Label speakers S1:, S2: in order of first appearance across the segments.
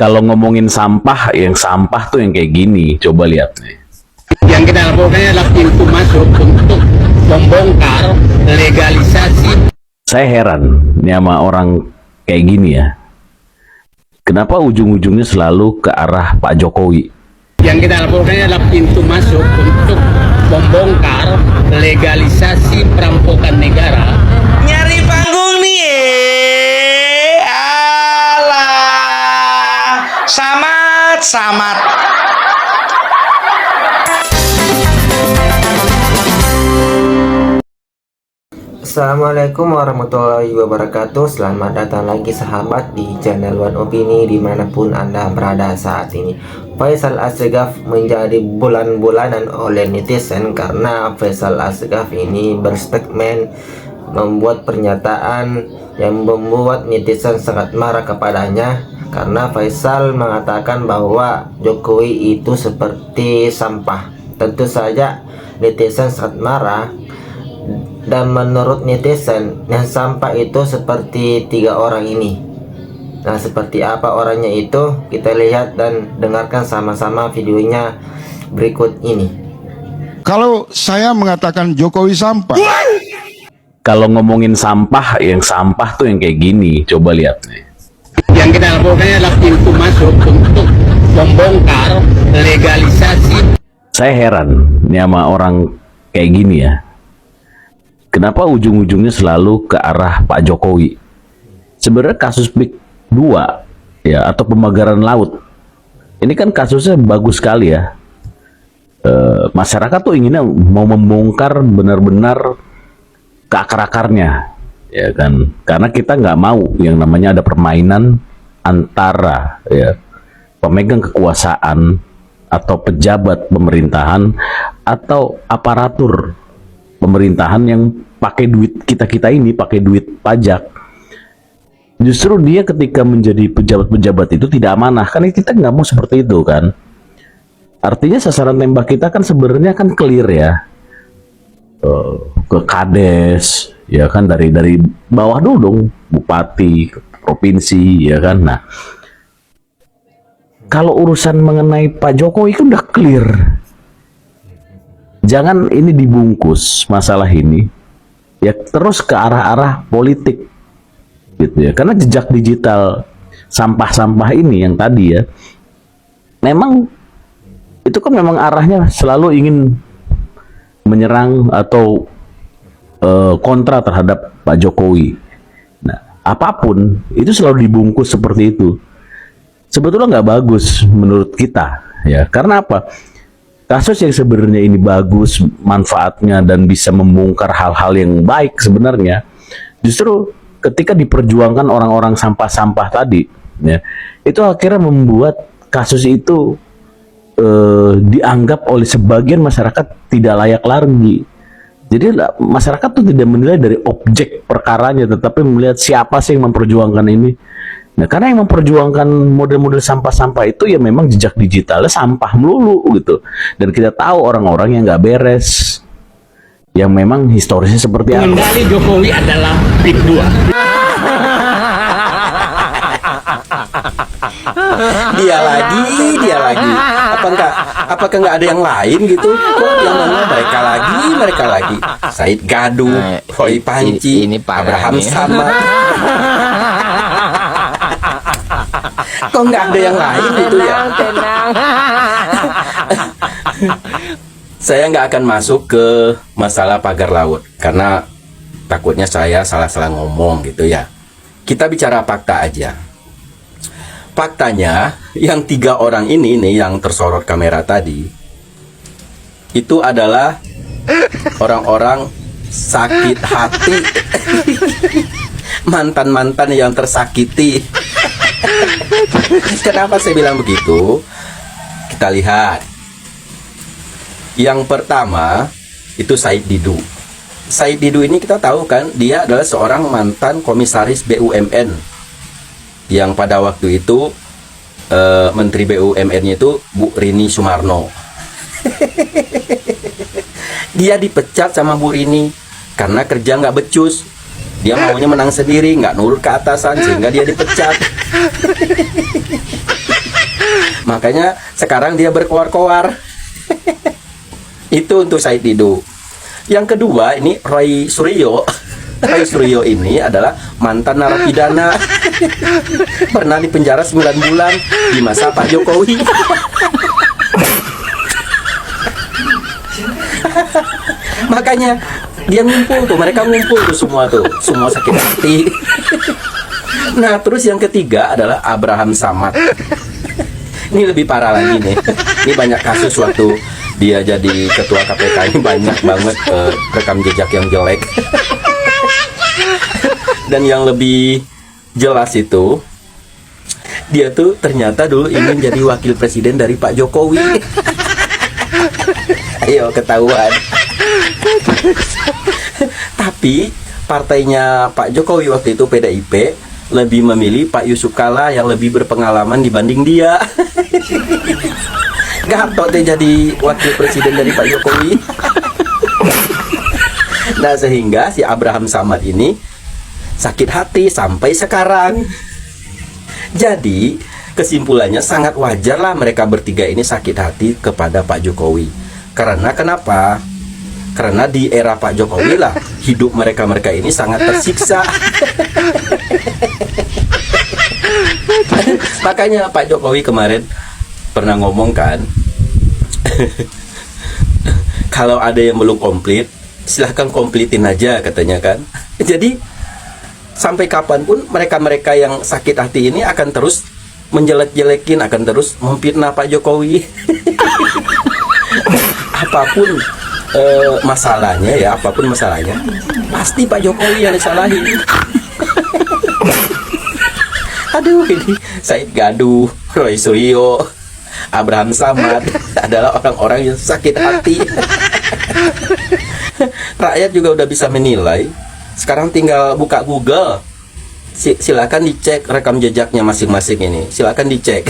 S1: Kalau ngomongin sampah, yang sampah tuh yang kayak gini, coba lihat nih.
S2: Yang kita lakukan adalah pintu masuk untuk membongkar legalisasi.
S1: Saya heran nih sama orang kayak gini ya. Kenapa ujung-ujungnya selalu ke arah Pak Jokowi?
S2: Yang kita lakukan adalah pintu masuk untuk membongkar legalisasi perampokan negara.
S3: Nyari panggung nih, alah, samat.
S4: Assalamualaikum warahmatullahi wabarakatuh. Selamat datang lagi sahabat di channel One Opini dimanapun Anda berada saat ini. Faisal Asegaf menjadi bulan-bulanan oleh netizen karena Faisal Asegaf ini berstatement membuat pernyataan yang membuat netizen sangat marah kepadanya, karena Faisal mengatakan bahwa Jokowi itu seperti sampah. Tentu saja netizen sangat marah. Dan menurut netizen, yang sampah itu seperti tiga orang ini. Nah, seperti apa orangnya itu? Kita lihat dan dengarkan sama-sama videonya berikut ini.
S5: Kalau saya mengatakan Jokowi sampah,
S1: Kalau ngomongin sampah, yang sampah tuh yang kayak gini, coba lihat nih.
S2: Yang kita lakukan adalah pintu masuk untuk membongkar legalisasi.
S1: Saya heran nih sama orang kayak gini ya. Kenapa ujung-ujungnya selalu ke arah Pak Jokowi? Sebenarnya kasus Big 2 ya, atau pemagaran laut, ini kan kasusnya bagus sekali ya. Masyarakat tuh inginnya mau membongkar benar-benar ke akar-akarnya, ya kan? Karena kita nggak mau yang namanya ada permainan antara ya pemegang kekuasaan atau pejabat pemerintahan atau aparatur pemerintahan yang pakai duit kita ini, pakai duit pajak. Justru dia ketika menjadi pejabat-pejabat itu tidak amanah, karena kita nggak mau seperti itu kan. Artinya sasaran tembak kita kan sebenarnya kan clear ya, ke kades, ya kan, dari bawah dulu dong, bupati, ke provinsi, ya kan. Nah, kalau urusan mengenai Pak Jokowi itu udah clear. Jangan ini dibungkus masalah ini ya terus ke arah-arah politik gitu ya, karena jejak digital sampah-sampah ini yang tadi ya, memang itu kan memang arahnya selalu ingin menyerang atau kontra terhadap Pak Jokowi. Nah, apapun itu selalu dibungkus seperti itu, sebetulnya nggak bagus menurut kita ya. Karena apa? Kasus yang sebenarnya ini bagus manfaatnya dan bisa membongkar hal-hal yang baik sebenarnya, justru ketika diperjuangkan orang-orang sampah-sampah tadi ya, itu akhirnya membuat kasus itu dianggap oleh sebagian masyarakat tidak layak lagi. Jadi masyarakat tuh tidak menilai dari objek perkaranya, tetapi melihat siapa sih yang memperjuangkan ini. Nah, karena yang memperjuangkan model-model sampah-sampah itu ya memang jejak digitalnya sampah melulu gitu. Dan kita tahu orang-orang yang nggak beres, yang memang historisnya seperti apa.
S2: Pengendali Jokowi adalah Big 2.
S6: Dia lagi. Apakah nggak ada yang lain gitu? Kok yang mana mereka lagi. Said Gaduh, Roy Panci,
S3: ini
S6: Abraham
S3: nih.
S6: Samad. Kok nggak ada yang lain gitu ya?
S3: Tenang.
S6: Saya nggak akan masuk ke masalah pagar laut karena takutnya saya salah-salah ngomong gitu ya. Kita bicara fakta aja. Faktanya yang tiga orang ini nih yang tersorot kamera tadi itu adalah orang-orang sakit hati, mantan-mantan yang tersakiti. Kenapa saya bilang begitu? Kita lihat. Yang pertama itu Said Didu. Said Didu ini kita tahu kan, dia adalah seorang mantan komisaris BUMN yang pada waktu itu Menteri BUMN-nya itu Bu Rini Sumarno. Dia dipecat sama Bu Rini karena kerja nggak becus. Dia maunya menang sendiri, nggak nurut ke atasan, sehingga dia dipecat. Makanya sekarang dia berkoar-koar. Itu untuk Said Didu. Yang kedua ini Roy Suryo. Roy Suryo ini adalah mantan narapidana. Pernah dipenjara 9 bulan di masa Pak Jokowi. Makanya dia ngumpul tuh, mereka ngumpul tuh semua sakit hati. Nah, terus yang ketiga adalah Abraham Samad. Ini lebih parah lagi nih. Ini banyak kasus waktu dia jadi ketua KPK ini, banyak banget rekam jejak yang jelek. Dan yang lebih jelas itu, dia tuh ternyata dulu ingin jadi wakil presiden dari Pak Jokowi. Ayo ketahuan. Tapi partainya Pak Jokowi waktu itu, PDIP, lebih memilih Pak Yusuf Kalla yang lebih berpengalaman dibanding dia. Gatot dia jadi wakil presiden dari Pak Jokowi. Nah, sehingga si Abraham Samad ini sakit hati sampai sekarang. Jadi kesimpulannya sangat wajar lah mereka bertiga ini sakit hati kepada Pak Jokowi. Karena kenapa? Karena di era Pak Jokowi lah hidup mereka ini sangat tersiksa. Makanya Pak Jokowi kemarin pernah ngomong kan, kalau ada yang belum komplit, silahkan komplitin aja katanya kan. Jadi sampai kapanpun mereka yang sakit hati ini akan terus menjelek-jelekin, akan terus memfitnah Pak Jokowi. Apapun masalahnya ya, apapun masalahnya, pasti Pak Jokowi yang disalahin. Aduh, ini Said Gaduh, Roy Suryo, Abraham Samad adalah orang-orang yang sakit hati. Rakyat juga udah bisa menilai. Sekarang tinggal buka Google. Silakan dicek rekam jejaknya masing-masing ini. Silakan dicek.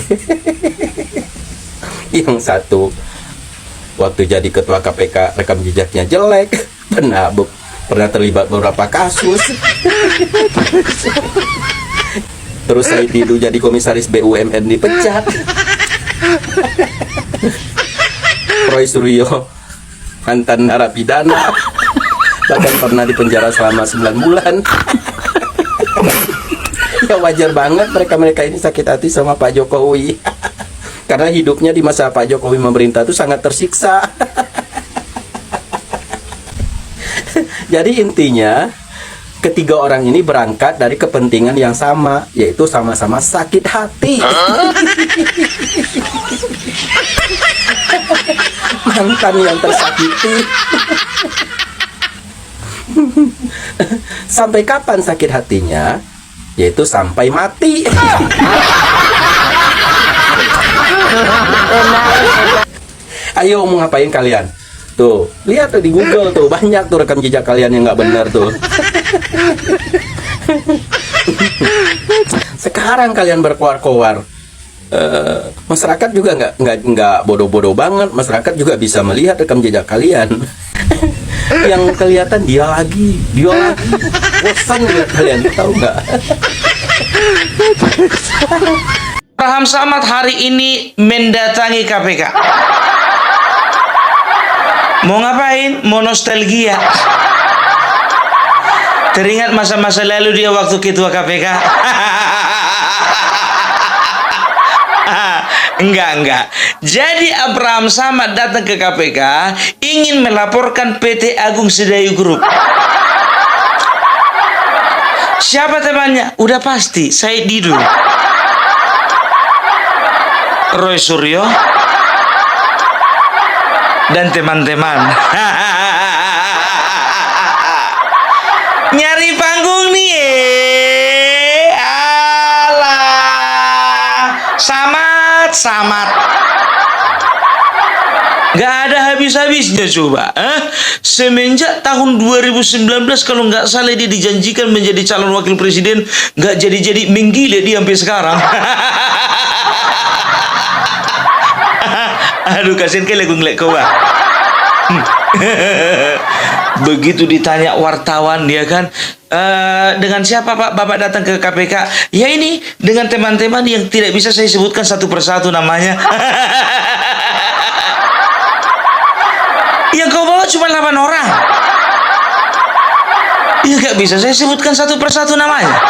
S6: Yang satu waktu jadi ketua KPK rekam jejaknya jelek, pernah terlibat beberapa kasus. Terus Said Didu jadi komisaris BUMN dipecat. Roy Suryo mantan narapidana, bahkan pernah dipenjara selama 9 bulan. Ya wajar banget mereka ini sakit hati sama Pak Jokowi. Karena hidupnya di masa Pak Jokowi memerintah itu sangat tersiksa. Jadi intinya ketiga orang ini berangkat dari kepentingan yang sama, yaitu sama-sama sakit hati. Mantan yang tersakiti. Sampai kapan sakit hatinya? Yaitu sampai mati. Ayo, mau ngapain kalian? Tuh, lihat tuh di Google tuh, banyak tuh rekam jejak kalian yang nggak benar tuh. Sekarang kalian berkoar-koar. Masyarakat juga nggak bodoh-bodoh banget. Masyarakat juga bisa melihat rekam jejak kalian. Yang kelihatan dia lagi. Bosan lihat kalian, tahu nggak?
S3: Abraham Samad hari ini mendatangi KPK. Mau ngapain? Mau nostalgia. Teringat masa-masa lalu dia waktu ketua KPK. Enggak. Jadi Abraham Samad datang ke KPK ingin melaporkan PT Agung Sedayu Group. Siapa temannya? Udah pasti Said Didu, Roy Suryo, dan teman-teman. Nyari panggung nih. Alah, Samad. Gak ada habis-habisnya coba. Semenjak tahun 2019 kalau nggak salah dia dijanjikan menjadi calon wakil presiden, nggak jadi menggila dia sampai sekarang. Aduh, kasihan kali aku ngeliat kau. Begitu ditanya wartawan dia kan, Dengan siapa Pak Bapak datang ke KPK? Ya ini dengan teman-teman yang tidak bisa saya sebutkan satu persatu namanya. Yang kau bawa cuma 8 orang. Ya gak bisa saya sebutkan satu persatu namanya.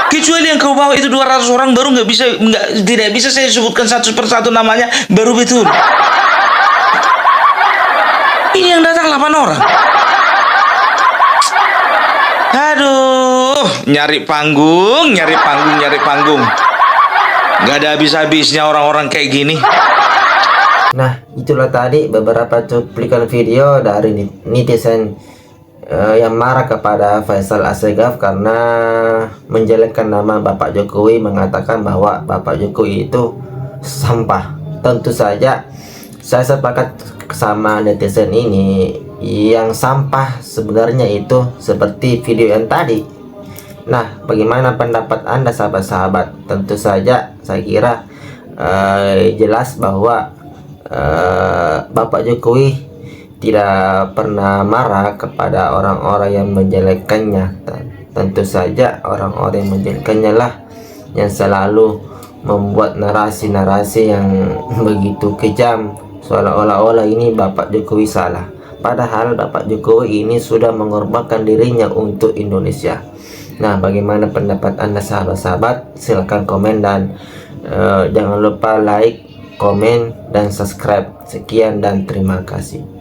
S3: Kecuali yang kau bawa itu 200 orang baru tidak bisa saya sebutkan satu persatu namanya baru betul. Ini yang datang 8 orang. Aduh, nyari panggung. Gak ada habis-habisnya orang-orang kayak gini.
S4: Nah, itulah tadi beberapa cuplikan video dari netizen yang marah kepada Faisal Asegaf karena menjelekkan nama Bapak Jokowi, mengatakan bahwa Bapak Jokowi itu sampah. Tentu saja saya sepakat sama netizen ini, yang sampah sebenarnya itu seperti video yang tadi. Nah, bagaimana pendapat Anda sahabat-sahabat? Tentu saja saya kira jelas bahwa Bapak Jokowi tidak pernah marah kepada orang-orang yang menjelekkannya. Tentu saja orang-orang yang menjelekkannya lah yang selalu membuat narasi-narasi yang begitu kejam, seolah-olah ini Bapak Jokowi salah. Padahal Bapak Jokowi ini sudah mengorbankan dirinya untuk Indonesia. Nah, bagaimana pendapat Anda sahabat-sahabat? Silahkan komen dan jangan lupa like, komen, dan subscribe. Sekian dan terima kasih.